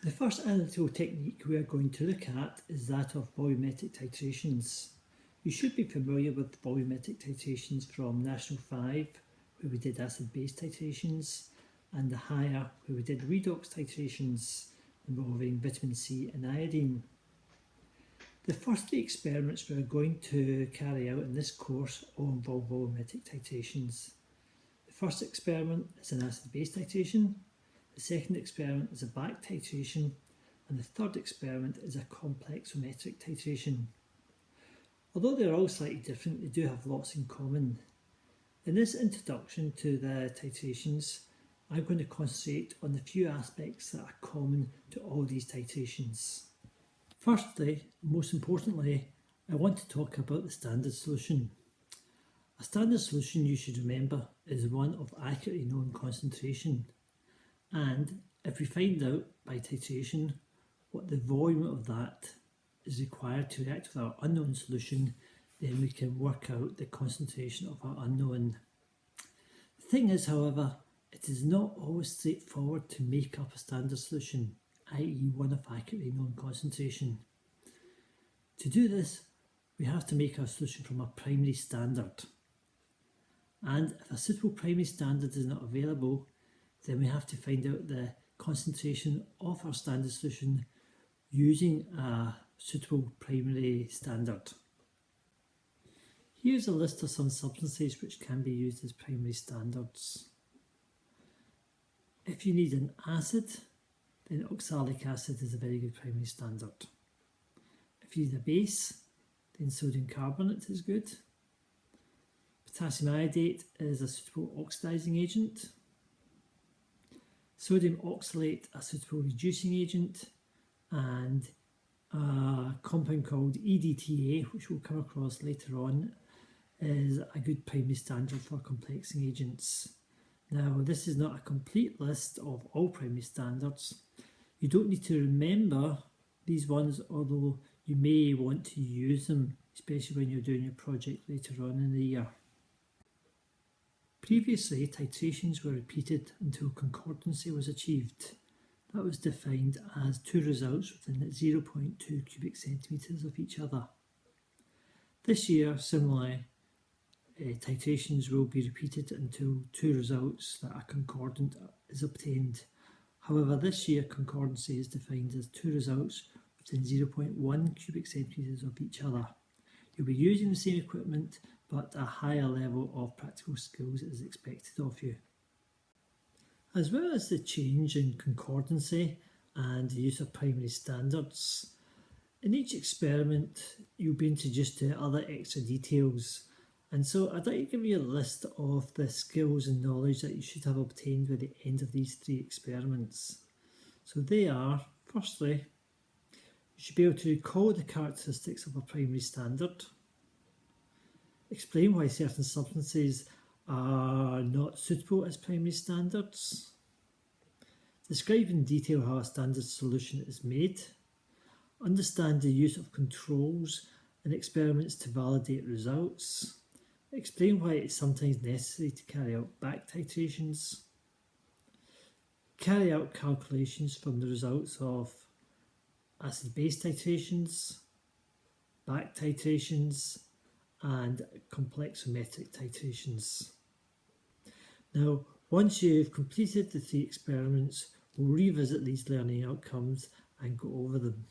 The first analytical technique we are going to look at is that of volumetric titrations. You should be familiar with volumetric titrations from National 5, where we did acid-base titrations, and the higher, where we did redox titrations involving vitamin C and iodine. The first three experiments we are going to carry out in this course all involve volumetric titrations. The first experiment is an acid-base titration, the second experiment is a back titration, and the third experiment is a complexometric titration. Although they're all slightly different, they do have lots in common. In this introduction to the titrations, I'm going to concentrate on the few aspects that are common to all these titrations. Firstly, most importantly, I want to talk about the standard solution. A standard solution, you should remember, is one of accurately known concentration. And if we find out by titration what the volume of that is required to react with our unknown solution, then we can work out the concentration of our unknown. The thing is, however, it is not always straightforward to make up a standard solution, i.e. one of accurately known concentration. To do this, we have to make our solution from a primary standard. And if a suitable primary standard is not available, then we have to find out the concentration of our standard solution using a suitable primary standard. Here's a list of some substances which can be used as primary standards. If you need an acid, then oxalic acid is a very good primary standard. If you need a base, then sodium carbonate is good. Potassium iodate is a suitable oxidizing agent. Sodium oxalate, a suitable reducing agent, and a compound called EDTA, which we'll come across later on, is a good primary standard for complexing agents. Now, this is not a complete list of all primary standards. You don't need to remember these ones, although you may want to use them, especially when you're doing your project later on in the year. Previously, titrations were repeated until concordancy was achieved. That was defined as two results within 0.2 cubic centimetres of each other. This year, similarly, titrations will be repeated until two results that are concordant is obtained. However, this year concordancy is defined as two results within 0.1 cubic centimetres of each other. You'll be using the same equipment, but a higher level of practical skills is expected of you. As well as the change in concordancy and the use of primary standards, in each experiment you'll be introduced to other extra details, and so I'd like to give you a list of the skills and knowledge that you should have obtained by the end of these three experiments. So they are, firstly, you should be able to recall the characteristics of a primary standard, explain why certain substances are not suitable as primary standards, describe in detail how a standard solution is made, understand the use of controls and experiments to validate results, explain why it is sometimes necessary to carry out back titrations, carry out calculations from the results of acid-base titrations, back titrations, and complexometric titrations. Now, once you've completed the three experiments, we'll revisit these learning outcomes and go over them.